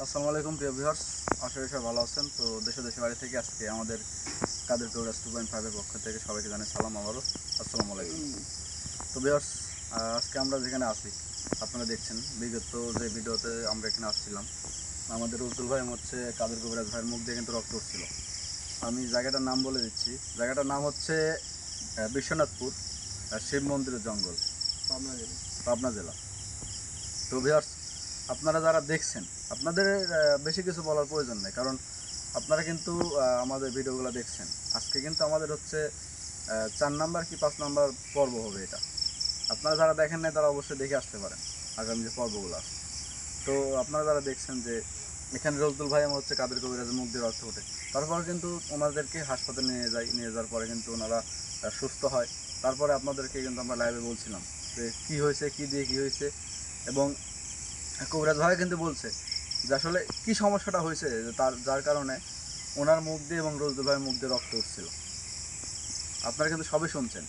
আসসালামু আলাইকুম প্রিয় ভিউয়ার্স, আশা করি সবাই ভালো আছেন। তো দেশে বাড়ি থেকে আজকে আমাদের কাদের কবিরাজ 2.5 পক্ষ থেকে সবাইকে জানাই সালাম আবারও। আসসালামু আলাইকুম। তো ভিউয়ার্স, আজকে আমরা যেখানে আছি আপনারা দেখছেন, বিগত যে ভিডিওতে আমরা এখানে আসছিলাম, আমাদের রুজুল ভাই হচ্ছে কাদের কবিরাজ ভাইয়ের মুখ দিয়ে কিন্তু রক্ত উঠছিল। আমি জায়গাটার নাম বলে দিচ্ছি, জায়গাটার নাম হচ্ছে বিশ্বনাথপুর শিব মন্দিরের জঙ্গল, পাবনা জেলা। তো ভিউয়ার্স, আপনারা যারা দেখছেন আপনাদের বেশি কিছু বলার প্রয়োজন নেই, কারণ আপনারা কিন্তু আমাদের ভিডিওগুলো দেখছেন। আজকে কিন্তু আমাদের হচ্ছে 4 নাম্বার কি 5 নাম্বার পর্ব হবে এটা। আপনারা যারা দেখেন নাই তারা অবশ্যই দেখে আসতে পারেন আগামী যে পর্বগুলো আছে। তো আপনারা যারা দেখছেন যে এখানে রজদুল ভাই আমার হচ্ছে কাদের কবিরাজের মুখ দিয়ে রক্ত ওঠে, তারপর কিন্তু ওনাদেরকে হাসপাতালে নিয়ে যাওয়ার পরে কিন্তু ওনারা সুস্থ হয়। তারপরে আপনাদেরকে কিন্তু আমরা লাইভে বলছিলাম যে কী হয়েছে, কী দিয়ে কী হয়েছে, এবং কবিরাজ ভাই কিন্তু বলছে যে আসলে কী সমস্যাটা হয়েছে, যে যার কারণে ওনার মুখ দিয়ে এবং রজদুল ভাইয়ের মুখ দিয়ে রক্ত উঠছিল। আপনারা কিন্তু সবই শুনছেন,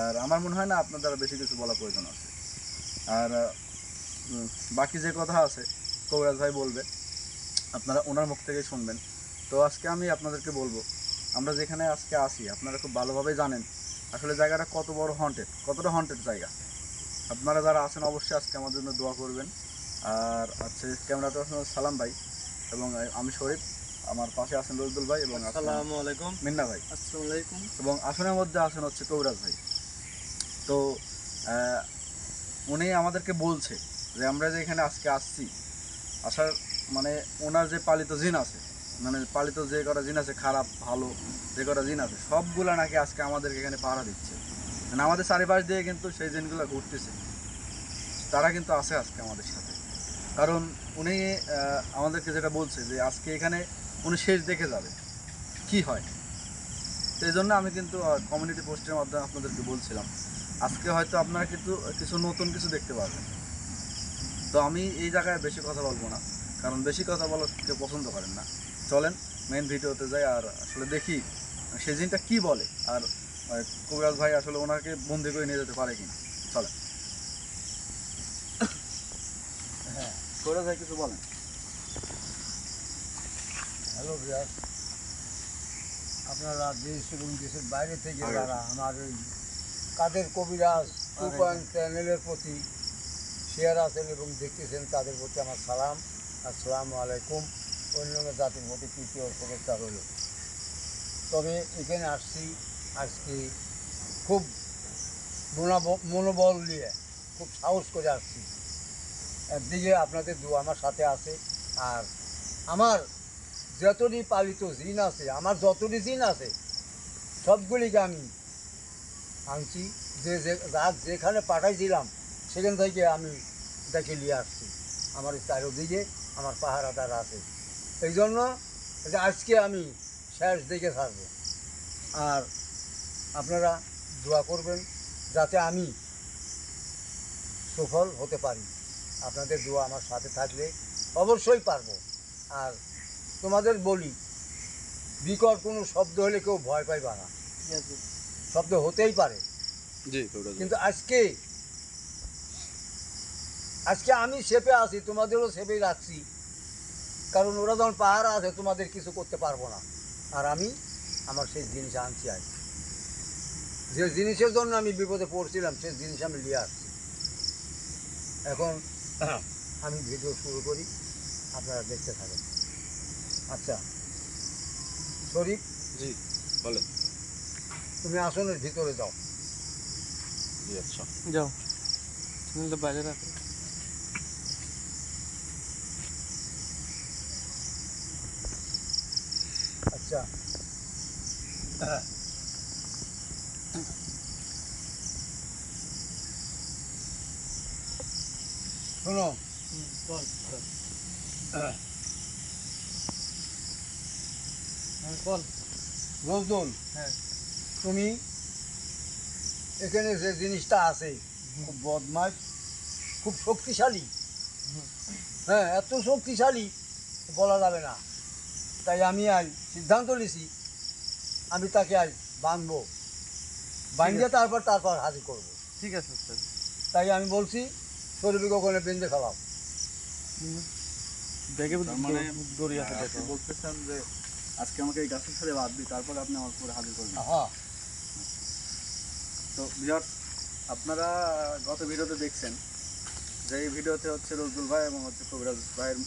আর আমার মনে হয় না আপনার দ্বারা বেশি কিছু বলা প্রয়োজন আছে। আর বাকি যে কথা আছে কবিরাজ ভাই বলবে, আপনারা ওনার মুখ থেকেই শুনবেন। তো আজকে আমি আপনাদেরকে বলবো, আমরা যেখানে আজকে আসি আপনারা খুব ভালোভাবেই জানেন আসলে জায়গাটা কত বড় হন্টেড, কতটা হন্টেড জায়গা। আপনারা যারা আছেন অবশ্যই আজকে আমাদের জন্য দোয়া করবেন। আর আছে ক্যামেরাটা সালাম ভাই, এবং আমি শরীফ, আমার পাশে আছেন রজদুল ভাই, এবং আসসালামু আলাইকুম মিন্না ভাই, আসসালামু আলাইকুম। এবং আসনের মধ্যে আছেন হচ্ছে কবিরাজ ভাই। তো আহ, উনি আমাদেরকে বলছে যে আমরা যে এখানে আজকে আসছি, আসার মানে ওনার যে পালিত জিন আছে, মানে পালিত যে কটা জিন আছে, খারাপ ভালো যে কটা জিন আছে, সবগুলা নাকি আজকে আমাদেরকে এখানে পাহারা দিচ্ছে। মানে আমাদের চারিপাশ দিয়ে কিন্তু সেই জিনগুলো ঘুরতেছে, তারা কিন্তু আছে আজকে আমাদের সাথে। কারণ উনি আমাদেরকে যেটা বলছে যে আজকে এখানে উনি শেষ দেখে যাবে কি হয়। তো এই জন্য আমি কিন্তু কমিউনিটি পোস্টের মাধ্যমে আপনাদেরকে বলছিলাম আজকে হয়তো আপনারা কিন্তু কিছু নতুন কিছু দেখতে পারবেন। তো আমি এই জায়গায় বেশি কথা বলবো না, কারণ বেশি কথা বলা কেউ পছন্দ করেন না। চলেন মেন ভিডিওতে যাই, আর আসলে দেখি সেই জিনটা কী বলে, আর কবিরাজ ভাই আসলে ওনাকে বন্দি করে নিয়ে যেতে পারে কিনা। চলেন। হ্যাঁ, কবিরাজ ভাই কিছু বলেন। হ্যালো ভিউয়ার্স, আপনারা দেশ এবং দেশের বাইরে থেকে যারা আমার ওই কাদের কবিরাজ 2 চ্যানেলের প্রতি শেয়ার আছেন এবং দেখতেছেন, তাদের প্রতি আমার সালাম, আসসালামু আলাইকুম। অন্যান্য জাতির প্রতি তৃতীয় শুভেচ্ছা রইল। তবে এখানে আসছি আজকে খুব মনোবল নিয়ে, খুব সাহস করে আসছি। একদিকে আপনাদের দোয়া আমার সাথে আছে, আর আমার যতটি পালিত জিন আছে, আমার যতটি জিন আছে সবগুলিকে আমি আনছি। যেখানে পাঠাইছিলাম সেখান থেকে আমি দেখে নিয়ে আসছি। আমার চারিদিকে আমার পাহারাদার আছে, এই জন্য যে আজকে আমি শেষ দেখে থাকবো। আর আপনারা দোয়া করবেন যাতে আমি সফল হতে পারি। আপনাদের দোয়া আমার সাথে থাকলে অবশ্যই পারবো। আর তোমাদের বলি, বিকট কোনো শব্দ হলে কেউ ভয় পাইবা না, ঠিক আছে? শব্দ হতেই পারে, জি, কিন্তু আজকে আজকে আমি সেপে আছি, তোমাদেরও সেপেই রাখছি। কারণ ওরা যখন পাহারা আছে তোমাদের কিছু করতে পারবো না, আর আমি আমার সেই জিনিস আনছি। আজ যে জিনিসের জন্য আমি বিপদে পড়ছিলাম সেই জিনিস আমি নিয়ে আসছি। এখন আমি ভিডিও শুরু করি, আপনারা দেখতে থাকেন। আচ্ছা শরীফ, জি বলেন। তুমি আসনের ভিতরে যাও। জি আচ্ছা। যাও, তুমি তো বাইরে রাখো। আচ্ছা, শোনো, বল বল। রোজদুল, হ্যাঁ, তুমি এখানে যে জিনিসটা আছে খুব বদমাশ, খুব শক্তিশালী। হ্যাঁ, এত শক্তিশালী বলা যাবে না। তাই আমি আজ সিদ্ধান্ত নিয়েছি আমি তাকে আজ বাঁধবো, বাঁধিয়ে তারপর হাজির করব। ঠিক আছে স্যার। তাই আমি বলছি শরীরকে ওখানে বেঁধে ফেলাও। ব্যাগে তার মানে দড়ি আছে আপনি দেখো। বলতেছেন যে আজকে আমাকে এই গাছের সাথে বাঁধবি, তারপরে আপনি আমার উপরে হাজির করবেন। হ্যাঁ তো ভিউয়ার্স, আপনারা গত ভিডিওতে দেখছেন যে এই ভিডিওতে হচ্ছে রজুল ভাই এবং হচ্ছে কবিরাজ ভাইয়ের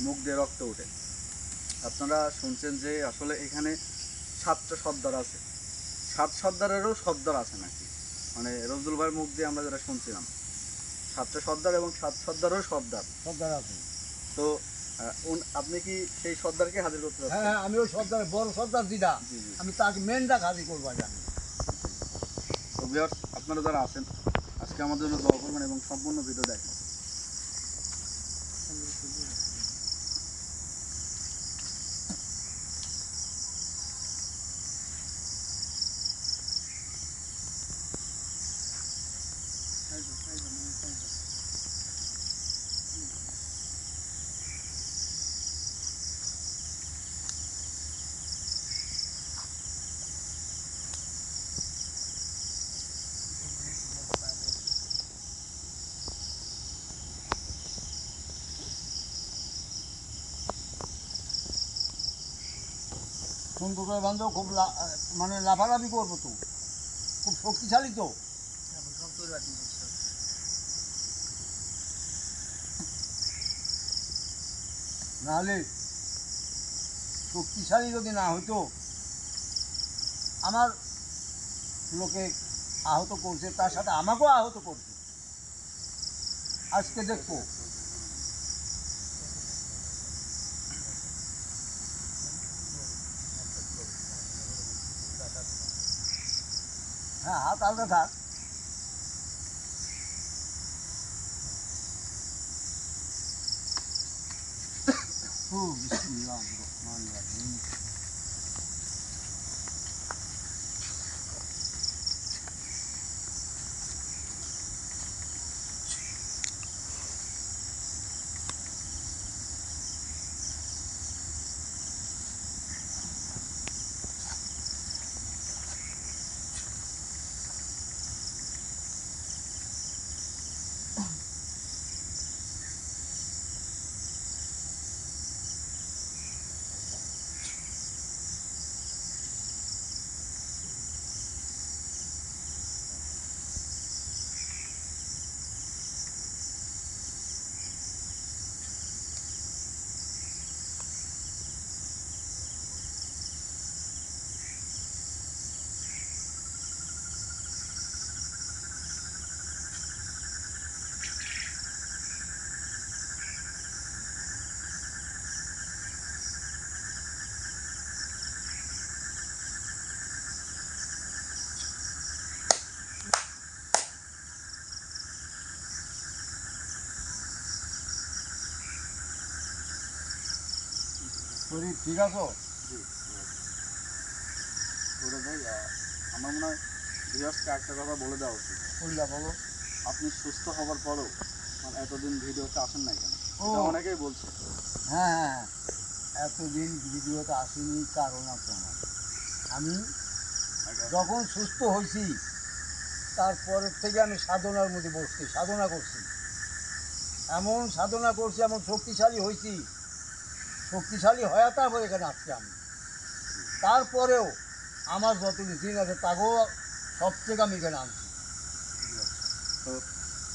মুখ দিয়ে রক্ত ওঠে। আপনারা শুনছেন যে আসলে এখানে 7টা সর্দার আছে, 7 সর্দারেরও সর্দার আছে নাকি, মানে রজুল ভাইয়ের মুখ দিয়ে আমরা যেটা শুনছিলাম 7টা সর্দার এবং 7 সর্দারও সর্দার। সর্দার আছে। তো আপনি কি সেই সর্দারকে হাজির করতে হ্যাঁ চাচ্ছেন? হ্যাঁ আমি ওই সর্দার বড় সর্দার যেটা জি জি। আমি তাকে মেনটা খালি করবো জানি। তো ভিউয়ার্স, আপনারা যারা আছেন আজকে আমাদের জন্য দোয়া করবেন এবং সম্পূর্ণ ভিডিও দেখেন। সুন্দর করে বান্ধব খুব মানে লাফালাফি করবো তো, খুব শক্তিশালী তো। নাহলে শক্তিশালী যদি না হইতো, আমার লোকে আহত করছে, তার সাথে আমাকেও আহত করছে। আজকে দেখবো হ্যাঁ হাত আলাদা থাক। বিসমিল্লাহির রহমানির রহিম। শরীর ঠিক আছো? জি কবিরাজ ভাই, আমার মনে হয় ভিউয়ার্সকে একটা কথা বলে দেওয়া উচিত। বললা বলো। আপনি সুস্থ হবার পরও মানে এতদিন ভিডিওতে আসেন নাই কেন? ও। এটা অনেকেই বলছে। হ্যাঁ হ্যাঁ এতদিন ভিডিওতে আসেনি কারণ আছে আমার। আমি যখন সুস্থ হয়েছি তারপরের থেকে আমি সাধনার মধ্যে বসছি, সাধনা করছি, এমন সাধনা করছি, এমন শক্তিশালী হয়েছি, শক্তিশালী হয়ে তারপর এখানে আসছি আমি। তারপরেও আমার যতটুকু দিন আছে তাকেও সব থেকে আমি এখানে আনছি। তো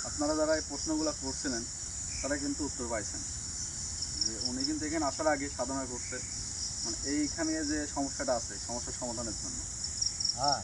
আপনারা যারা এই প্রশ্নগুলো করছিলেন তারা কিন্তু উত্তর পাইছেন যে উনি কিন্তু এখানে আসার আগে সাধনা করছে, মানে এইখানে যে সমস্যাটা আছে সমস্যার সমাধানের জন্য। হ্যাঁ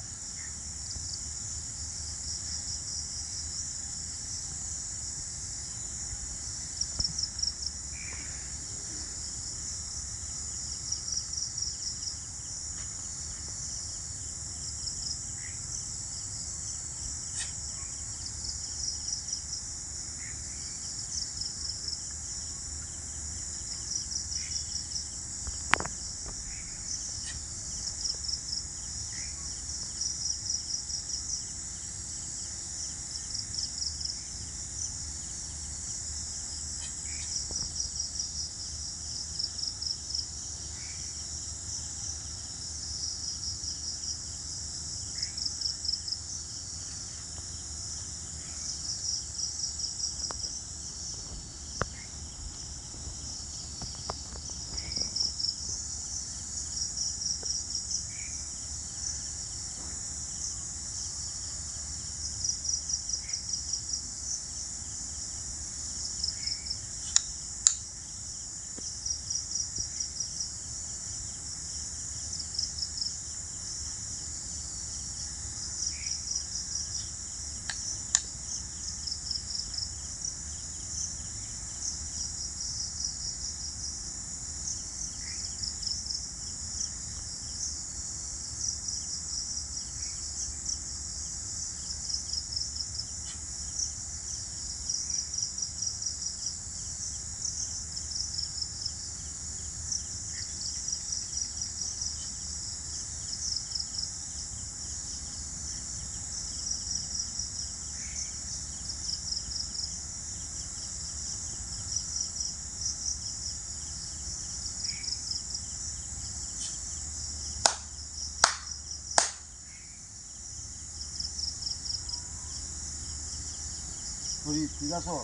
শরীর ঠিক আছো?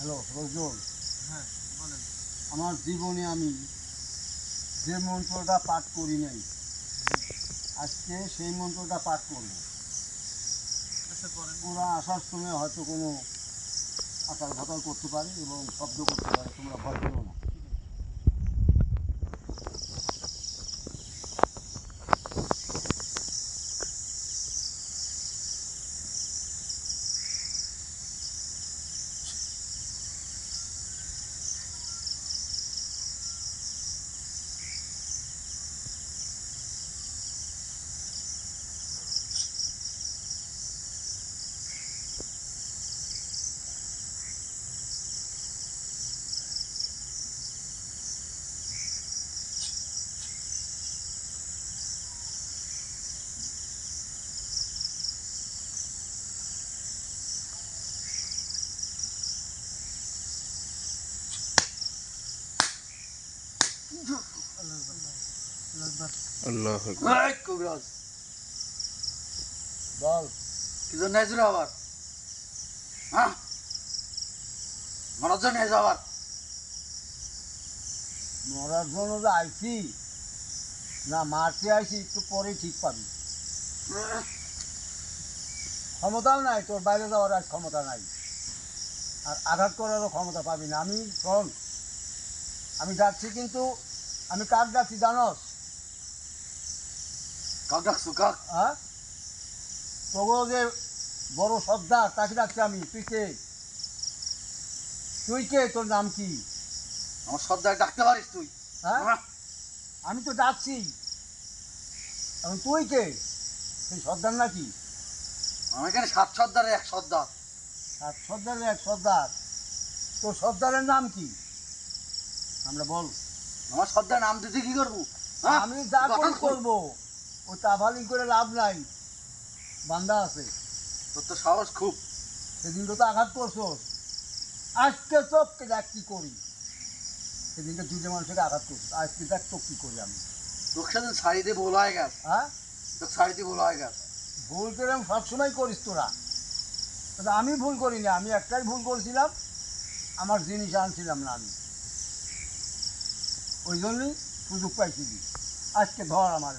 হ্যালো রজল, হ্যাঁ বলেন। আমার জীবনে আমি যে মন্ত্রটা পাঠ করি নাই, আজকে সেই মন্ত্রটা পাঠ করব। আচ্ছা করেন। ওরা আসার সময় হয়তো কোনো আকার ঘাতাল করতে পারে এবং শব্দ করতে পারে, তোমরা ভয় পেও না। আল্লাহ কবিরাজ বল, কি জন্য এসেছিল আবার? হ্যাঁ, মরার জন্য এসে আবার? মরার জন্য যে আইছি না মারতে আইছি, একটু পরে ঠিক পাবি। ক্ষমতাও নাই তোর, বাইরে যাওয়ার আজ ক্ষমতা নাই, আর আঘাত করারও ক্ষমতা পাবি না। আমি শোন, আমি যাচ্ছি, কিন্তু আমি কাক যাচ্ছি জানস? কাক ডাকছো? কাক? হ্যাঁ, তোর যে বড় সর্দার তাকে ডাকছি আমি। তুই কে? তুই কে? তোর নাম কি? আমার সর্দার ডাকতে পারিস তুই? হ্যাঁ, হ্যাঁ? আমি তো ডাকছি, এখন তুই কে? তুই সর্দার নাকি? আমার এখানে 7 সর্দারের 1 সর্দার। আর সর্দারের এক সর্দার, তোর সর্দারের নাম কি? আমরা বল। আমার সর্দার নাম দিতে কি করবো? হ্যাঁ? আমি যা গঠন করি খুল। করবো, ও তাফালিং করে লাভ নাই, বান্দা আছে। তোর তো সাহস খুব। সেদিনকে তো আঘাত করছোস, আজকে চোখকে দেখ কি করি। সেদিনকে দুটো মানুষকে আঘাত করছিস, আজকে দেখ চোখ কি করি আমি। তোকে সেদিন শাড়ি দিয়ে ভুল হয়ে গেছে। হ্যাঁ, তোর শাড়ি দিয়ে ভুল হয়ে গেছে। ভুল করে আমি সবসময় করিস তোরা, কিন্তু আমি ভুল করিনি। আমি একটাই ভুল করেছিলাম, আমার জিনিস আনছিলাম না আমি, ওই জন্যই সুযোগ পাইছিলি। আজকে ধর আমার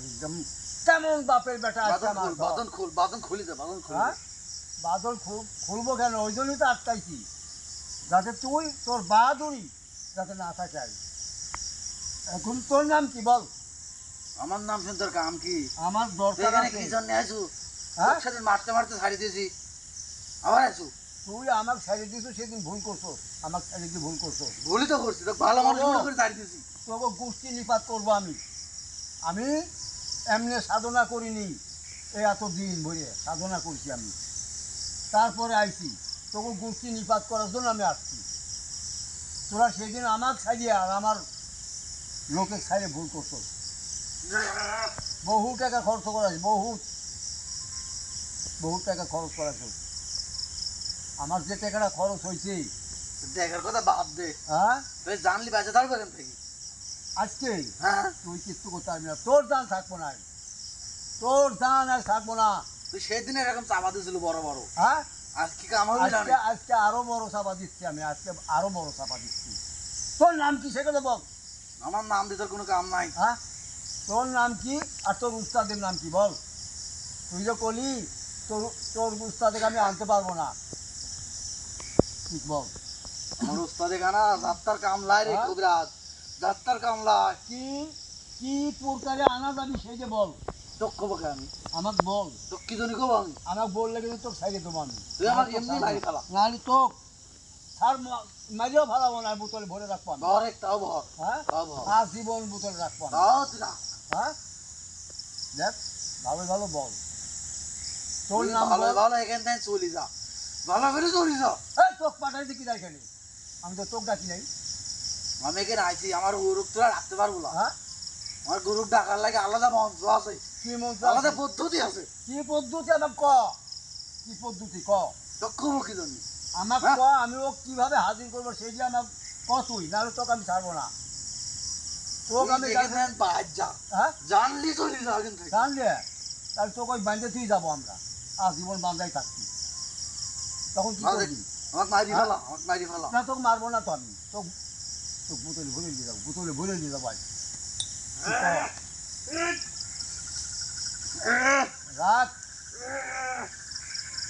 কেমন বাপের বেটা আজকে বাদন আমার খুল, ধর। বাদন খুল, বাদন খুলি দে, বাদন খুলি হ্যাঁ, দে। বাদল খুলবো কেন? ওই জন্যই তো আটকাইছি, যাতে তুই তোর বাহাদুরি যাতে না থাকে। আর এখন তোর নাম কি বল? আমার নাম শুনে তোর কাম কি? আমার তুই দরকার এখানে আছে। কি জন্য আইছু? হ্যাঁ, তোকে সেদিন মারতে মারতে ছাড়ি দিয়েছি, আবার আইছু? তুই আমাকে ছেড়ে দিয়েছ, সেদিন ভুল করছো, আমাকে ছেড়ে দিয়ে ভুল করছো। ভুলই তো করছি, তোকে ভালো মানুষ মনে করে ছাড়ি দিয়েছি। তোকে গোষ্ঠী নিপাত করবো আমি। আমি এমনি সাধনা করিনি, এই এত দিন ভরে সাধনা করছি আমি, তারপরে আইছি তোকে গোষ্ঠী নিপাত করার জন্য আমি আসছি। তোরা সেদিন আমাকে ছাড়িয়ে আর আমার লোকের ছাড়িয়ে ভুল করছো। বহু টাকা খরচ করাছে, বহু টাকা খরচ করাছো। আমার যে টাকাটা খরচ হয়েছে, দেখার কথা বাদ দে। হ্যাঁ, তুই জানলি বেঁচে থাকবে এখান থেকে? আজকে হ্যাঁ তুই কিচ্ছু করতে পারবি না, তোর দান থাকবো না, তোর দান আর থাকবো না। তুই সেদিন এরকম চাপা দিয়েছিল বড় বড়, হ্যাঁ, আর কি কাম হবে না আজকে আজকে আরো বড় চাপা দিচ্ছি আমি, আজকে আরো বড় চাপা দিচ্ছি। তোর নাম কি সেগুলো বল। আমার নাম দিয়ে তোর কোনো কাম নাই। হ্যাঁ, তোর নাম কি আর তোর উস্তাদের নাম কি বল। তুই যে কলি তোর তোর উস্তাদকে আমি আনতে পারবো না, ঠিক বল। আমার উস্তাদে গানা যাত্রার কামলায় রে হ্যাঁ? কবিরাজ, যাত্রার কামলায়। কি কি প্রকারে আনা যাবি সেই যে বল, তোক কব কে আমি, আমাক বল। তোক কি জন্য কব আমি? আমাক বললে কিন্তু তোকে সাইডে দেবো আমি। তুই আমার এমনি মারি ফেলা। নাহলে তোক সার মারিও ফেলাবো না, বোতলে ভরে রাখবো আমি। ভর এক তাও ভর, হ্যাঁ, তাও ভর, আর জীবন বোতলে রাখবো আমি। তাও তুই না। হ্যাঁ, দেখ ভালো ভালো বল তোর তুই নাম ভালো বল। ভালো এখান থেকে চলি যা, ভালো করে চলি যা। এই তোক পাঠাইতে কি দেখেনি, আমি তো তোক ডাকি নাই। আমি এখানে আইছি, আমার গরুক তোরা রাখতে পারবো না। হ্যাঁ, আমার গরুক ডাকার লাগে আলাদা মন্ত্র আছে, কি মন্ত্র আলাদা আছে? পদ্ধতি আছে। কি পদ্ধতি আমাক ক, কি পদ্ধতি ক তোক কব কি জন্য? আমাক হ্যাঁ? ক, আমি ও কিভাবে হাজির করবো সেই যে আমাক ক তুই, নাহলে তোকে আমি ছাড়বো না। তোকে আমি এখানে বাদ যা, হ্যাঁ জানলি চলি যা এখান থেকে। জানলে তাহলে তোকে ওই বাঁধে তুই যাবো আমরা, জীবন বাঁধাই থাকছি, তখন কি আমাকে করবি? আমাকে মারি হ্যাঁ? ফেলা, আমাকে মারি ফেলা। না তোকে মারবো না তো আমি, তোকে তোকে বোতলে ভরে দিয়ে যাবো, বোতলে ভরে দিয়ে যাবো আজ। তুই ক, রাখ।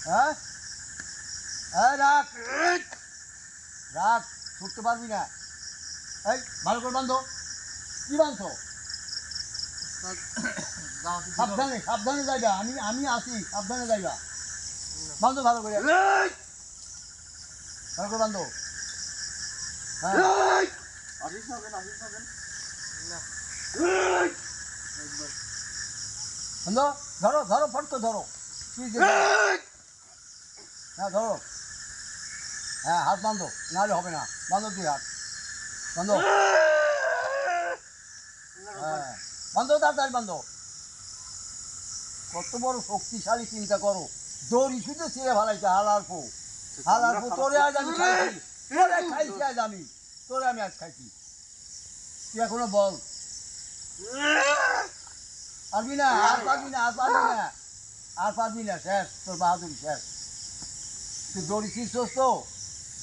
হ্যাঁ, হ্যাঁ রাখ রাখ, ছুটতে পারবি না। এই ভালো করে বাঁধো, কি বাঁধছো? সাবধানে সাবধানে যাইবা, আমি আমি আসি, সাবধানে যাইবা। বাঁধো ভালো করে, ভালো করে বাঁধো। হ্যাঁ, আসিস না কেন, আসিস না কেন? বাঁধো, ধরো ধরো ফট করে ধরো, তুই যে ধরো। হ্যাঁ ধরো, হ্যাঁ হাত বাঁধো, নাহলে হবে না, বাঁধো তুই হাত, বাঁধো। হ্যাঁ বাঁধো, তাড়াতাড়ি বাঁধো। কত বড় শক্তিশালী চিন্তা করো, দড়ি শুধু ছিঁড়ে ভালাইছে হালার পো, হালার পো। তোরে আজ আমি খাইছি, তোরে খাইছি আজ আমি, তোরে আমি আজ খাইছি। তুই এখনো বল, পারবি না, আর পারবি না, আর পারবি না, আর পারবি না, শেষ তোর বাহাদুরি শেষ। তুই দড়ি ছিঁড়ছস তো,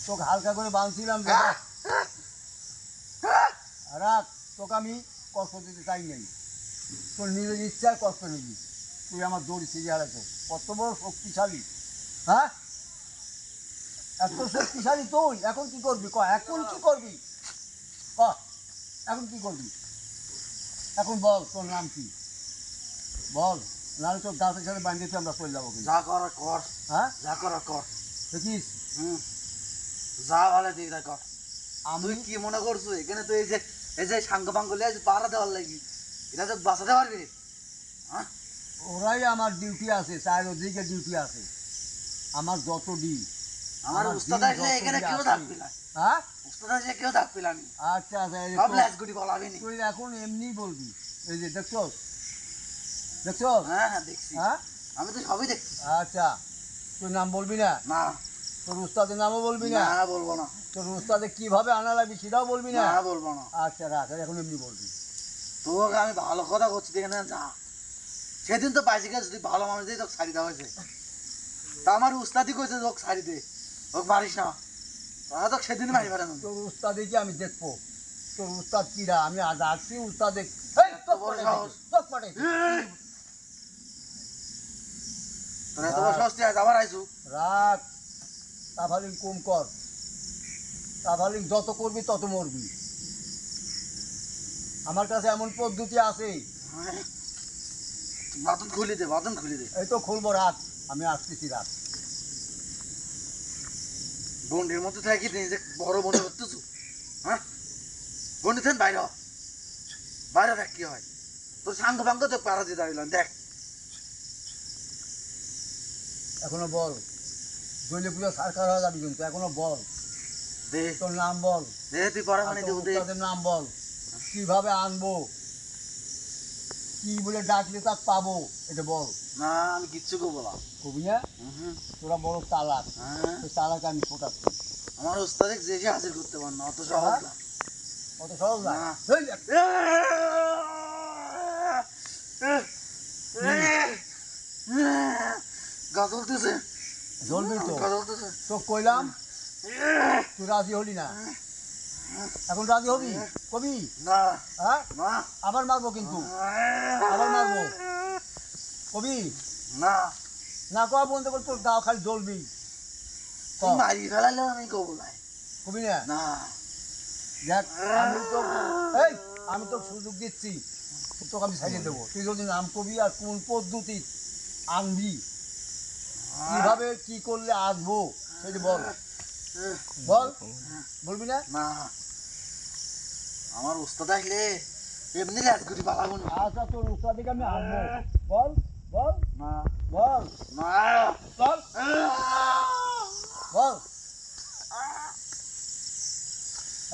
তোকে হালকা করে বাঁধছিলাম যে রাখ, তোকে আমি কষ্ট দিতে চাই নাই, তোর নিজের ইচ্ছায় কষ্ট নিবি। তুই আমার দড়ি ছিঁড়ে হারাইছ, কত বড় শক্তিশালী। হ্যাঁ, এত শক্তিশালী তুই, এখন কি করবি ক, এখন কি করবি ক, এখন কি করবি, এখন বল তোর নাম কি বল, নাহলে তোর গাছের সাথে বাঁধিয়েছে আমরা চলে যাবো কিন্তু। যা কর কর, হ্যাঁ যা কর কর। দেখিস, যা ভালো দিক তা কর। আমি তুই কি মনে করছো এখানে তুই এই যে সাঙ্গ পাঙ্গ লিয়ে পাড়া দেওয়ার লাগি, এটা তো বাঁচাতে পারবি? হ্যাঁ, ওরাই আমার ডিউটি আছে, চারিদিকে ডিউটি আছে আমার, যত ডি আমার আমার উস্তাদ দিন আসলে যত এখানে ডি কেউ আছে। থাকবি না, হ্যাঁ, উস্তাদ আসলে কেউ থাকবি না। আচ্ছা আচ্ছা, এই যে সব তোর- ল্যাস গুটি বলাবি নি। তুই এখন এমনি বলবি, এই যে দেখছস দেখছস। হ্যাঁ হ্যাঁ দেখছি, হ্যাঁ, আমি তো সবই দেখছি। আচ্ছা, তুই নাম বলবি না, না তোর উস্তাদের নামও বলবি না, না বলবো না, তোর উস্তাদে কিভাবে আনা লাগবে সেটাও বলবি না। না বলবো না। আচ্ছা রাখ, এখন এমনি বলবি। তোকে আমি ভালো কথা করছি এখানে যা, সেদিন তো পাইছি গেছে তুই ভালো মানুষ দিয়ে তোকে ছাড়ি দেওয়া হয়েছে, তা আমার উস্তাদি কইছে তোকে ছাড়ি দে, ওকে মারিস না, তারা তোকে সেদিন মারি পারে না। তোর উস্তাদে কি আমি দেখবো, তোর উস্তাদ কিরা, আমি আজ আসছি উস্তাদে। এত বড় সাহস। তোর এত বড় সাহস তুই আজ আবার আইসু। রাখ, তাফালিং কম কর, তাফালিং যত করবি তত মরবি। আমার কাছে এমন পদ্ধতি আছে, বাদন খুলি দে, বাদন খুলি দে। এই তো খুলবো, রাখ আমি আসতেছি, রাখ। বন্ডির মধ্যে থাকি যে বড় মনে করতেছু, হ্যাঁ বন্ডি থেন বাইরে হ। বাইরে দেখ কি হয়, তোর সাঙ্গ ভাঙ্গ তো পাড়া দিয়ে দাঁড়িলাম দেখ। এখনো বল, জৈলে পুজো সরকার হয়ে যাবি কিন্তু, এখনো বল, দে তোর নাম বল, দে তুই পড়া আর মানে তোর দেবো দে। উস্তাদের নাম বল, কিভাবে আনবো, কি বলে ডাকলে তাক পাবো, এটা বল। না আমি কিচ্ছু করবো না। কবি না, হুম, তোরা বড় চালাক, হ্যাঁ ওই চালাক আমি ফোটাচ্ছি। আমার ওস্তাদ যে হাজির করতে পার না, অত সহজ না। অত সহজ না না। এই দেখ, গা চলতেছে, জ্বলবি তো গা চলতেছে। তো কইলাম তুই রাজি হলি না, এখন রাজি হবি কবি না, হ্যাঁ না, আবার মারবো কিন্তু আবার মারবো কবি না, না কয়া বলতে বল তোর গাও খালি জ্বলবি তুই মারি ফেলাইলে আমি কবো নাই। কবি না না, দেখ আমি তো সুযোগ দিচ্ছি তোকে আমি ছাড়িয়ে দেবো তুই যদি নাম কবি আর কোন পদ্ধতি আনবি কিভাবে কি করলে আসবো সেটা বল বল বলবি না না, আমার উস্তাদ আসলে এমনি রাজগুড়ি পালাবো না। আচ্ছা তোর উস্তাদিকে আমি আনবো বল বল না, বল না, বল বল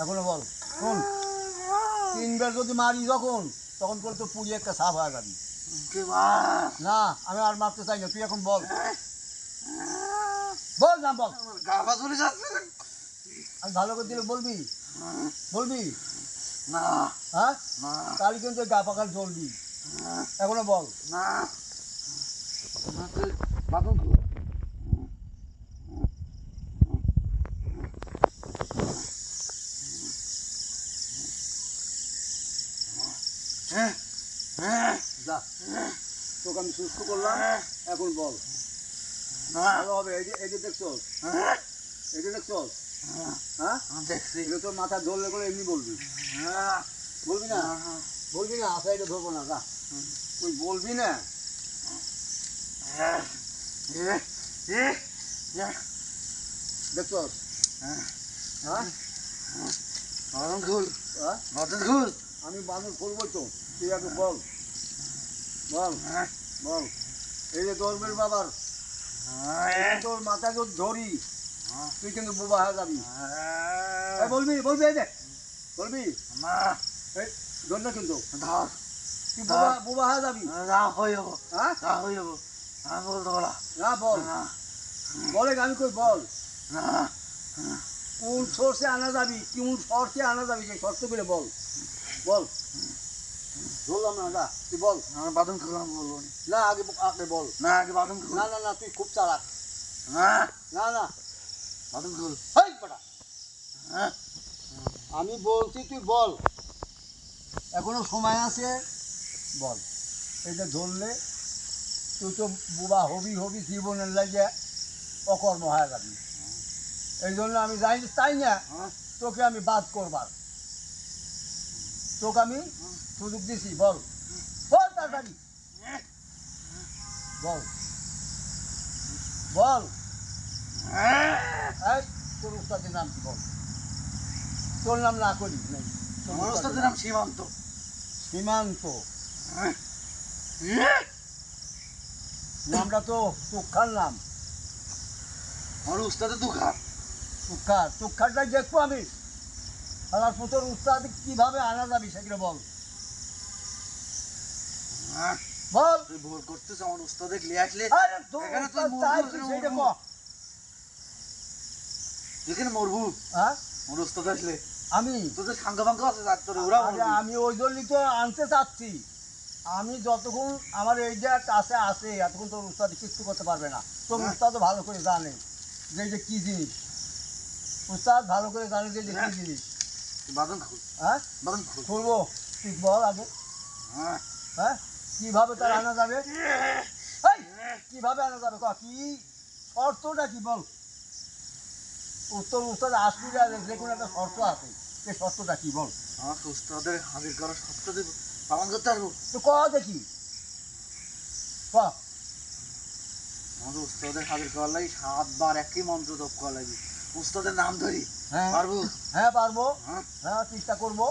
এখনো বল শোন 3 বার যদি মারি যখন তখন করে তো পুড়িয়ে একটা সাপ হয়ে যাবি কে মার? না আমি আর মারতে চাই না তুই এখন বল বল না বল আমার গা পা চলে যাচ্ছে। আমি ভালো করে দিলে বলবি বলবি না, হ্যাঁ না, তাহলে কিন্তু গা পাকাল চলবি এখনো বল না, না, তুই বাথরুম খোল। হ্যাঁ, হ্যাঁ, যা তোকে আমি সুস্থ করলাম এখন বল না, ভালো হবে এই যে দেখছোস হ্যাঁ, এই যে দেখছোস হ্যাঁ, হ্যাঁ আমি দেখছি। এগুলো তোর মাথা ধরলে করে এমনি বলবি হ্যাঁ, বলবি না হ্যাঁ, বলবি না আশা এটা ধরবো না যা তুই বলবি না হ্যাঁ, হ্যাঁ, দেখছোস হ্যাঁ, হ্যাঁ বাথরুম খোল, হ্যাঁ বাথরুম খোল। আমি বানর করবো তো তুই আগে বল বল হ্যাঁ, বল এই যে ধর্মের বাবার হ্যাঁ, তোর মাথা যদি ধরি হ্যাঁ, তুই কিন্তু বোবা হয়ে যাবি হ্যাঁ, বলবি বলবি এই দেখ বলবি না, এই ধর না কিন্তু ধর, তুই বোবা বোবা হয়ে যাবি না হয়ে যাবো, হ্যাঁ না হয়ে যাবো, আমি বলতে বলা, না বল না, বলে আমি কই বল না, কোন সোর্সে আনা যাবি কোন শর্তে আনা যাবি সেই শর্ত করে বল বল বললাম না যা তুই বল আমি বাথরুম খুললাম বলবো না। না আগে আগে বল না, আগে বাথরুম খুল। না না না তুই খুব চালাক না, না না বাথরুম খুল। হেই বেটা হ্যাঁ, আমি বলছি তুই বল এখনো সময় আছে বল এইটা ধরলে তুই তো বুবা হবি হবি জীবনের লাগে অকর্ম হয়ে যাবি এই জন্য আমি যাই চাই না হ্যাঁ, তোকে আমি বাদ করবার তোকে আমি সুযোগ দিছি বল বল তাড়াতাড়ি বল বল এই তোর উস্তাদের নাম কি বল তোর নাম না করি নেই তোর আমার উস্তাদের উস্তাদের নাম সীমান্ত। সীমান্ত হ্যাঁ, নামটা তো তুক্ষার নাম আমার উস্তাদের দুঃখার। তুক্ষারটাই দেখবো আমি আর তোর উস্তাদ কিভাবে আনা যাবি সেগুলো বল হ্যাঁ, বল তুই ভুল করতেছ, আমার উস্তাদে লিয়ে আসলে আরে তোর এখানে তুই উস্তাদ মরবু, চাই এখানে সেইটা মরবু। কর যেখানে মরবু, হ্যাঁ আমার উস্তাদ আসলে আমি তোদের সাঙ্গ ভাঙ্গ আছে যার তোর ওরা আরে মরবি। আমি ওই জন্যই তো আনতে চাচ্ছি আমি যতক্ষণ আমার এই যে কাছে আসে এতক্ষণ তোর উস্তাদ কিছু করতে পারবে না তোর হ্যাঁ। উস্তাদও ভালো করে জানে যে এই যে কী জিনিস উস্তাদ ভালো করে জানে যে এই যে কী হ্যাঁ। জিনিস তুই বাথরুম খুল, হ্যাঁ বাথরুম খুল। করবো তুই বল আগে হ্যাঁ, হ্যাঁ কিভাবে তার আনা যাবে এই, কিভাবে আনা যাবে কি শর্তটা কি বল উত্তর উত্তর আসবি না যে কোনো একটা শর্ত আছে সেই শর্তটা কি বল আমাকে উস্তাদের হাজির করার শর্ত দেব, পালন করতে পারবো। তো ক দেখি ক আমাদের উস্তাদের হাজির করার লাগি 7 বার একই মন্ত্র জপ করা লাগবে। উস্তাদের নাম ধরি হ্যাঁ পারবো। হ্যাঁ পারবো হ্যাঁ, হ্যাঁ চেষ্টা করবো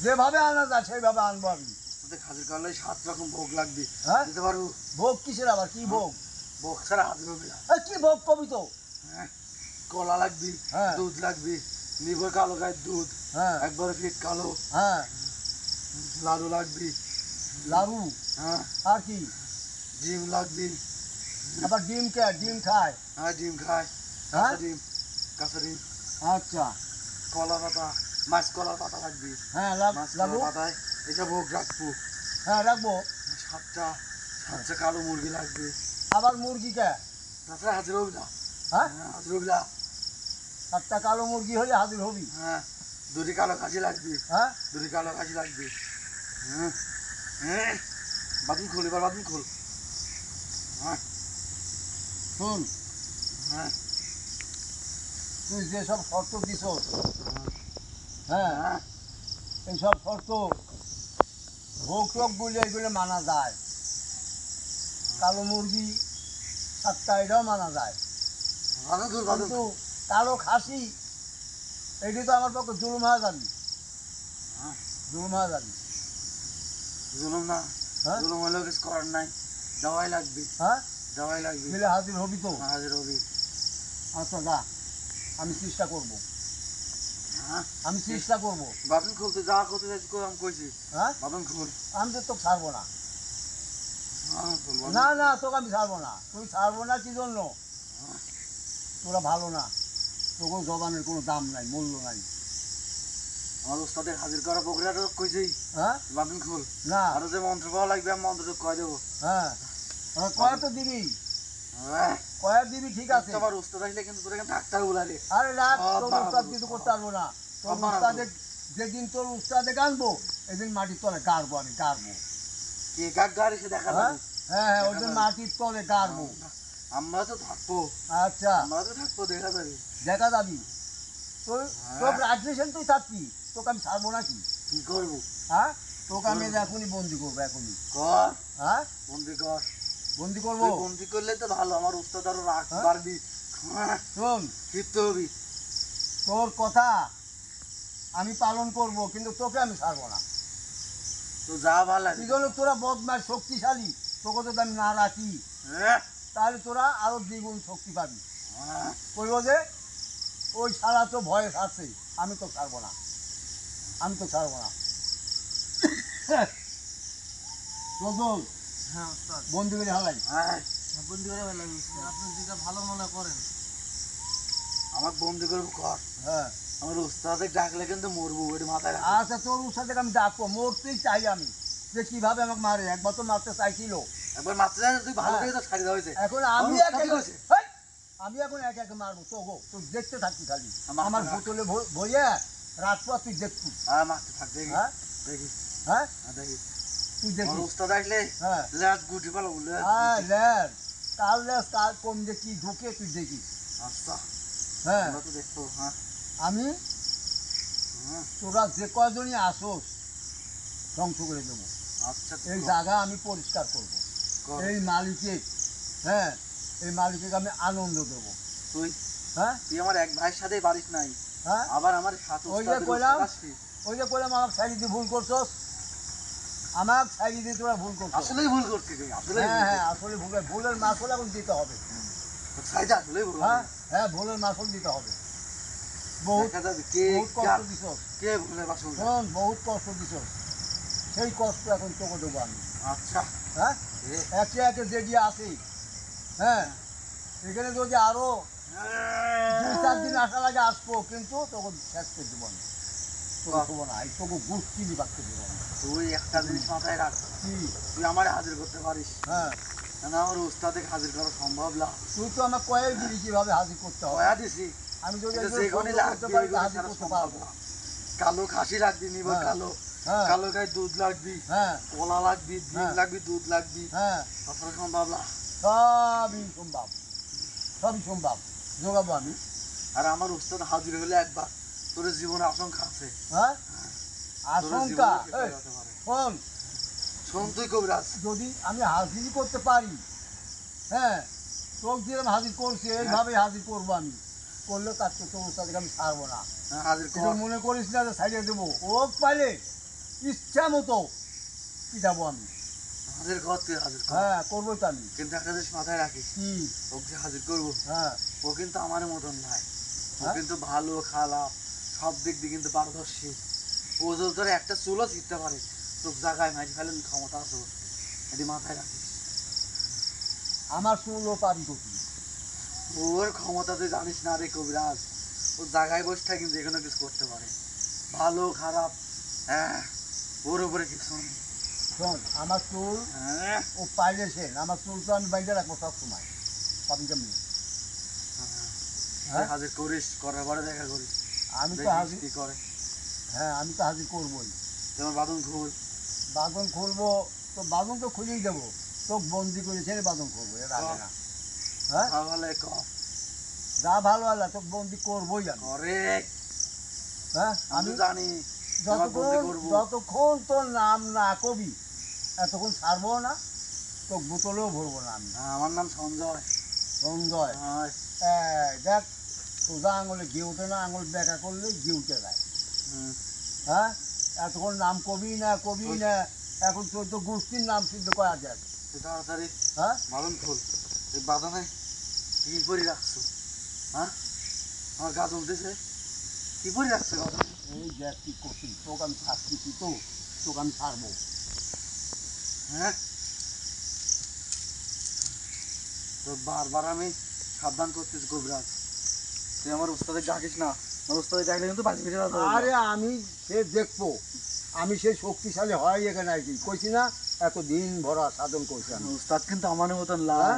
যেভাবে আনা যায় সেইভাবে আনবো আমি উস্তাদের হাজির করার লাগি 7 রকম ভোগ লাগবে, হ্যাঁ দিতে পারবো। ভোগ কিসের আবার কি ভোগ ভোগ ছাড়া হাজির হবে না। এই, কি ভোগ কবি তো হ্যাঁ, কলা লাগবে, হ্যাঁ। দুধ লাগবে, নিভর কালো গায়ের দুধ, হ্যাঁ একবারে ফিট কালো, হ্যাঁ লাড়ু লাগবে, লাড়ু হ্যাঁ, আর কি ডিম লাগবে, আবার ডিম কে ডিম খায় হ্যাঁ ডিম খায়, হ্যাঁ কাঁচা ডিম, কাঁচা ডিম, আচ্ছা কলা পাতা, মাছ কলার পাতা লাগবে, হ্যাঁ মাছ কলার লাগবো, পাতায় এসব ভোগ রাখবো, হ্যাঁ রাখবো। সাতটা সাতটা কালো মুরগি লাগবে, আবার মুরগি কে? তাছাড়া হাজির হবি না, হ্যাঁ হাজির হবি না, 7টা কালো মুরগি হলে হাজির হবি। হ্যাঁ দুটি কালো খাসি লাগবে, হ্যাঁ দুটি কালো খাসি লাগবে, হ্যাঁ হ্যাঁ বাদুন খোল, এবার বাদুন খোল, হ্যাঁ শুন, হ্যাঁ তুই যেসব শর্ত দিছ, হ্যাঁ হ্যাঁ এইসব শর্ত ভোগ টোক বলে এগুলো মানা যায়। কালো মুরগি 7টা এটাও মানা যায়, বাদুন খোল, বাদুন কিন্তু খোল, কালো খাসি এটি তো আমার পক্ষে জুলুম হয়ে যাবি, হ্যাঁ জুলুম হয়ে যাবি। জুলুম না, হ্যাঁ জুলুম হলেও কিছু করার নাই, দাওয়াই লাগবে, হ্যাঁ দাওয়াই লাগবে, গেলে হাজির হবি তো? হাজির হবি, আচ্ছা যা, আমি চেষ্টা করব, হ্যাঁ আমি চেষ্টা করব। বাদুন খুলতে যা করতে চাইছি কই আমি কইছি, হ্যাঁ বাদুন খুল, আমি তো তোকে ছাড়বো না, বাদুন খুল, বাদুন না খুল। না তোকে আমি ছাড়বো না। তুই ছাড়বো না কি জন্য? তোরা ভালো না, তোকেও জবানের কোনো দাম নাই, মূল্য নাই। আমার উস্তাদের হাজির করা প্রক্রিয়াটা কইছি, হ্যাঁ বাদুন খুল, না আরো যে মন্ত্র পাওয়া লাগবে আমি মন্ত্রটা কয়ে দেবো, হ্যাঁ কয়া তো দিবি, হ্যাঁ কয়া দিবি ঠিক আছে। আমার উস্তাদ আসলে কিন্তু তোর এখানে থাকতে হবে বলে, আরে রাত সব তোর বানাবো, উস্তাদ কিছু করতে পারবো না। তোর সব বানাবো। উস্তাদে যেদিন তোর উস্তাদে গানবো এদিন মাটির তলে গাড়বো, আমি গাড়বো। কে কাক গাড়ি সে দেখা হ্যাঁ যাবে, হ্যাঁ হ্যাঁ ওদের মাটির তলে গাড়বো। আমরা তো থাকবো, আচ্ছা আমরা তো থাকবো, দেখা যাবে, দেখা যাবি। তোর হ্যাঁ। তোর রাখলেছেন তুই থাকবি, তোকে আমি ছাড়বো নাকি? কি করবো, হ্যাঁ তোকে আমি এখনই বন্দি করবো, এখনই। কর হ্যাঁ বন্দি কর, বন্দি করবো। তুই বন্দি করলে তো ভালো, আমার উস্তাদ আরো রাখ হ্যাঁ? পারবি, হ্যাঁ শোন, ফিরতে হবি, তোর কথা আমি পালন করব, কিন্তু তোকে আমি ছাড়বো না। তো যা ভালো তুই লাগে, জন্য তোরা বদমাস শক্তিশালী, তোকে যদি আমি না রাখি হ্যাঁ তাহলে তোরা আরো দ্বিগুণ শক্তি পাবি। হ্যাঁ বলবো যে ওই সারা তো ভয়ে আছে, আমি তো ছাড়বো না, আমি তো ছাড়বো না। চল হ্যাঁ ওস্তাদ, বন্দি করে হালাই। হ্যাঁ বন্দি করে ভালো লাগে ওস্তাদ। আপনি যেটা ভালো মনে করেন। আমার বন্দি করবো কর, হ্যাঁ আমার উস্তাদে ডাকলে কিন্তু মরবো, ওইটা মাথায় রাখ, আচ্ছা তোর সাথে আমি ডাকবো, মরতেই চাই আমি, যে কিভাবে আমাকে মারে। একবার তো মারতে চাইছিল, একবার মারতে যায় তুই ভালো হ্যাঁ। করে তো ছাড়ি দেওয়া হয়েছে, এখন আমি আমার একে উস্তাদই কইছে। হেই! আমি এখন একে একে মারবো তো গো, তুই দেখতে থাকবি খালি। আমার আমার রাখ। বোতলে ভরিয়ে রাখবো, আর তুই দেখবি। হ্যাঁ মারতে থাক, দেখি হ্যাঁ দেখি, হ্যাঁ হ্যাঁ দেখি, তুই আমার দেখবি। উস্তাদ আসলে হ্যাঁ ল্যাজ গুটি পালো বলে, হ্যাঁ ল্যাস, কাল ল্যাস কাল কোন যে কি ঢুকে তুই দেখিস। আচ্ছা হ্যাঁ আমরা তো দেখবো, হ্যাঁ আমি হ্যাঁ তোরা যে কয়জনই আসোস ধ্বংস করে দেবো। আচ্ছা এই তুই জায়গা আমি পরিষ্কার করবো, কর, এই মালিকে, হ্যাঁ এই মালিকে আমি আনন্দ দেবো। তুই হ্যাঁ তুই আমার এক ভাইয়ের সাথেই পারিস নাই, হ্যাঁ আবার আমার সাত ওই যে উস্তাদের কইলাম, উস্তাদ আসবি, ওই যে কইলাম আমাকে ছাড়ি দিয়ে ভুল করছস, আমার ছাড়ি দিয়ে তোরা ভুল করছস। আসলেই ভুল করছিস তুই, আসলেই হ্যাঁ হ্যাঁ আসলে ভুলের মাসল এখন দিতে হবে। সাইডে আসলেই ভুল, হ্যাঁ হ্যাঁ ভুলের মাসল দিতে হবে। বহুত দেখা যাবে কে বহুত কষ্ট দিছস, কে ভুলে বাসন, শোন বহুত কষ্ট দিছস, সেই কষ্ট এখন তোকে দেবো আমি। আচ্ছা হ্যাঁ এ, একে একে যে গিয়ে আসি, হ্যাঁ এখানে যদি আরো 2-4 দিন আসা লাগে আসবো, কিন্তু তোকে শেষ করে দেবো আমি, তোকে দেবো না, এই তোকে গোষ্ঠী বিভাগকে দেবো না। তুই একটা জিনিস মাথায় রাখ, কি? তুই আমার হাজির করতে পারিস, হ্যাঁ কেন আমার উস্তাদে হাজির করা সম্ভব না, তুই তো আমার কয়েক দিবি কিভাবে হাজির করতে হবে। কয়া দিছি, আমি যদি কিন্তু একজন যেগুলি সহ্য লাগবে করতে পারি ওইগুলো হাজির ছাড়া করতে সম্ভব পারবো। না। কালো খাসি লাগবি, নিব হ্যাঁ। কালো, হ্যাঁ কালো গায়ে দুধ লাগবি, হ্যাঁ কলা লাগবি, ডিম হ্যাঁ। লাগবি, দুধ লাগবি, হ্যাঁ তাছাড়া সম্ভব না, সবই সম্ভব, সবই সম্ভব যোগাবো আমি। আর আমার উস্তাদ হাজির হলে একবার তোর জীবনে আশঙ্কা আছে, হ্যাঁ তোর আশঙ্কা, জীবনে শেষ হয়ে এই, যেতে পারে। শোন, শোন তুই কবিরাজ, যদি আমি হাজিরই করতে পারি, হ্যাঁ তোর যেরকম হাজির করছি এইভাবে হাজির করবো আমি, করলে তার তো তোর সাথে আমি ছাড়বো না। হ্যাঁ, হাজির তুই কর, মনে করিস না যে ছাড়িয়ে দেবো, ও পাইলে ইচ্ছা মতো পিটাবো আমি। হাজির কর, তুই হাজির কর, হ্যাঁ করবোই তো আমি। কিন্তু একটা জিনিস মাথায় রাখিস, কি? ওকে যে হাজির করবো হ্যাঁ ও কিন্তু আমার মতন নাই, ও হ্যাঁ? কিন্তু ভালো খারাপ সব দিক দিয়ে কিন্তু পারদর্শী, ও যদি তোর একটা চুলও ছিটতে পারে তোর জায়গায় মারি ফেলেন ক্ষমতা আছে ওর, এটি মাথায় রাখিস, আমার শুনলো পাবি কপি। ওর ক্ষমতা তুই জানিস না রে কবিরাজ, ও জায়গায় বসে থাকে যে কোনো কিছু করতে পারে, ভালো খারাপ হ্যাঁ ওর উপরে কিছু নেই। শোন আমার চুল হ্যাঁ ও পাইলে সে আমার চুল তো আমি বাইরে রাখবো সব সময় পাবি কেমনি হ্যাঁ হাজির করিস করার পরে দেখা করিস আমি তো দেখিস হাজির কি করে। হ্যাঁ আমি তো হাজির করবোই তোমার বাদন খুল বাঁধন খুলবো তো বাঁধন তো খুলেই দেবো তো বন্দি করে ছেড়ে বাঁধন খুলবো এর আগে না হ্যাঁ তাহলে কর যা ভালো আল্লাহ তো বন্দি করবোই আমি করে হ্যাঁ আমি আমি জানি তোমার বন্দি যতক্ষণ করবো। যতক্ষণ তোর নাম না কবি এতক্ষণ ছাড়বো না তো বোতলেও ভরবো না আমি হ্যাঁ, আমার নাম সঞ্জয় সঞ্জয় হ্যাঁ দেখ সোজা আঙুলে ঘি ওঠে না আঙুল দেখা করলে ঘি উঠে যায় হুম। হ্যাঁ এতক্ষণ নাম কবি না এখন তোর তো গোষ্ঠীর নাম সিদ্ধ করা যায় তুই তাড়াতাড়ি হ্যাঁ বাদন খুল এই বাদনে কি করে রাখছো হ্যাঁ আমার গা জ্বলতেছে কি করে রাখছো বাদনে এই দেখ কি করছি তোকে আমি ছাড়ছি তো তোকে আমি ছাড়বো হ্যাঁ তো বারবার আমি সাবধান করতেছি গোবরাজ তুই আমার উস্তাদে ডাকিস না আমার উস্তাদে ডাকলে কিন্তু বাজি ফিরে আরে আমি সে দেখবো আমি সেই শক্তিশালী হয় এখানে আর কি কইছি না এত দিন ভরা সাধন করছি আমি উস্তাদ কিন্তু আমার মতন হ্যাঁ? লাই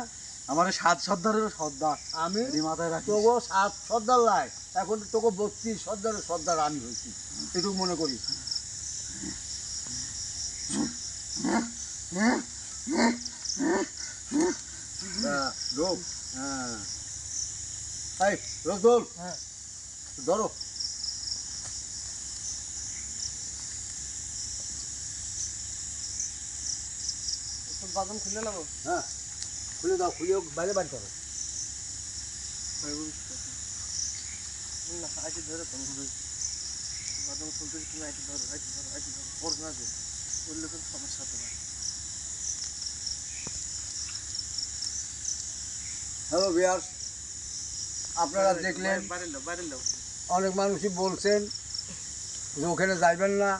আমার 7 সর্দারেরও সর্দার আমি এটি মাথায় রাখি তোকে 7 সর্দার লাই এখন তোকে 32 সর্দারের সর্দার আমি হয়েছি এটুকু মনে করি লোক হ্যাঁ এই রসগোল হ্যাঁ ধরো তো বাদন খুলে নেবো হ্যাঁ খুলে দাও খুলে বাইরে বাড়ি করো না আইটি ধরে তুমি বাদন খুলতে তুমি আইটি ধরো পর না যে বললে তো সমস্যা তো না হ্যালো ভিউয়ার্স আপনারা দেখলেন বাইরে লো অনেক মানুষই বলছেন যে ওখানে যাইবেন না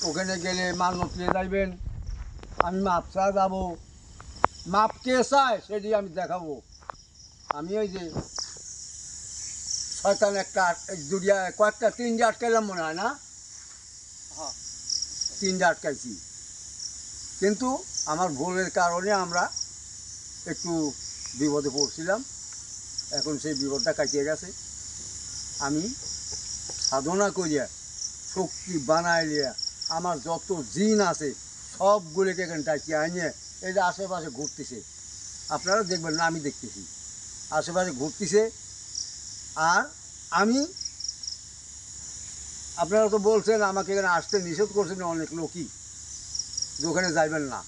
ওখানে গেলে মাল নটিয়ে যাইবেন আমি মাপ চা যাবো মাপ কে চায় সেটি আমি দেখাবো আমি ওই যে শয়তান একটা দুরিয়া কয়েকটা 3টে আটকাইলাম মনে হয় না হ্যাঁ 3টে আটকাইছি কিন্তু আমার ভুলের কারণে আমরা একটু বিপদে পড়ছিলাম এখন সেই বিপদটা কাটিয়ে গেছে আমি সাধনা করিয়া শক্তি বানাইলিয়া আমার যত জিন আছে সবগুলোকে এখানে ডাকিয়ে আনিয়ে এই যে আশেপাশে ঘুরতেছে আপনারা দেখবেন না আমি দেখতেছি আশেপাশে ঘুরতেছে আর আমি আপনারা তো বলছেন আমাকে এখানে আসতে নিষেধ করছেন অনেক লোকই যে ওখানে যাইবেন না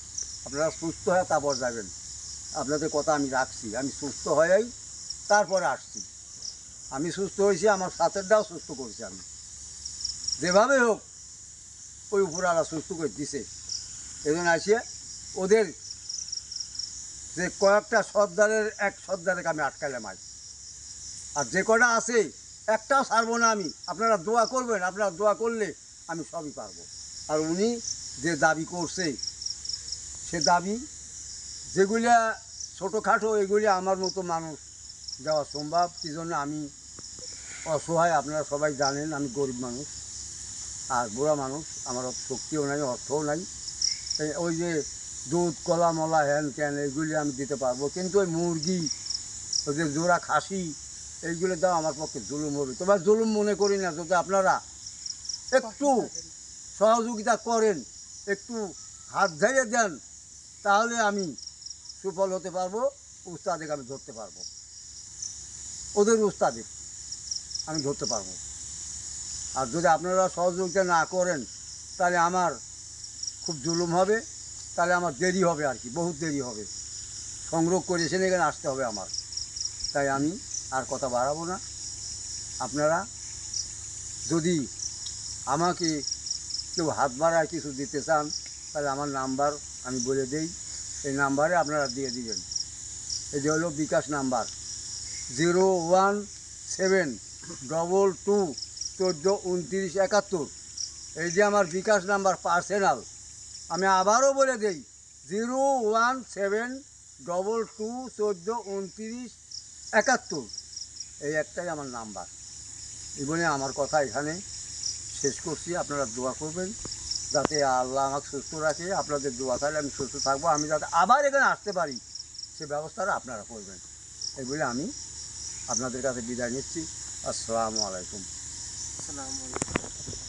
আপনারা সুস্থ হয়ে তারপর যাবেন আপনাদের কথা আমি রাখছি আমি সুস্থ হয়েই তারপরে আসছি আমি সুস্থ হয়েছি আমার সাথেরটাও সুস্থ করেছি আমি যেভাবে হোক ওই উপরালা সুস্থ করে দিছে এজন্য আসিয়া ওদের যে কয়েকটা সর্দারের এক সর্দারকে আমি আটকাইলাম আজ আর যে কটা আছে একটাও ছাড়বো না আমি আপনারা দোয়া করবেন আপনারা দোয়া করলে আমি সবই পারবো আর উনি যে দাবি করছে সে দাবি যেগুলা ছোটোখাটো এগুলি আমার মতো মানুষ দেওয়া সম্ভব কী জন্য আমি অসহায় আপনারা সবাই জানেন আমি গরিব মানুষ আর বুড়া মানুষ আমার অত শক্তিও নাই অর্থও নাই ওই যে দুধ কলা মলা হ্যান ক্যান এইগুলি আমি দিতে পারবো কিন্তু ওই মুরগি ওই যে জোড়া খাসি এইগুলো দাও আমার পক্ষে জুলুম হবে তোমার জুলুম মনে করি না যদি আপনারা একটু সহযোগিতা করেন একটু হাত ধরে দেন তাহলে আমি সুফল হতে পারবো উস্তাদেরকে আমি ধরতে পারবো ওদের উস্তাদের আমি ধরতে পারবো আর যদি আপনারা সহযোগিতা না করেন তাহলে আমার খুব জুলুম হবে তাহলে আমার দেরি হবে আর কি বহুত দেরি হবে সংগ্রহ করে এসে এখানে আসতে হবে আমার তাই আমি আর কথা বাড়াবো না আপনারা যদি আমাকে কেউ হাত বাড়ায় কিছু দিতে চান তাহলে আমার নাম্বার আমি বলে দিই এই নাম্বারে আপনারা দিয়ে দিবেন এই যে হলো বিকাশ নাম্বার 01722142971 এই যে আমার বিকাশ নাম্বার পার্সোনাল আমি আবারও বলে দিই 01722142971 এই একটাই আমার নাম্বার এই বলে আমার কথা এখানে শেষ করছি। আপনারা দোয়া করবেন যাতে আল্লাহ আমাকে সুস্থ রাখে। আপনাদের দোয়া চাইলে আমি সুস্থ থাকবো, আমি যাতে আবার এখানে আসতে পারি সে ব্যবস্থাটা আপনারা করবেন। এই বলে আমি আপনাদের কাছে বিদায় নিচ্ছি। আসসালামু আলাইকুম। আসসালামু আলাইকুম।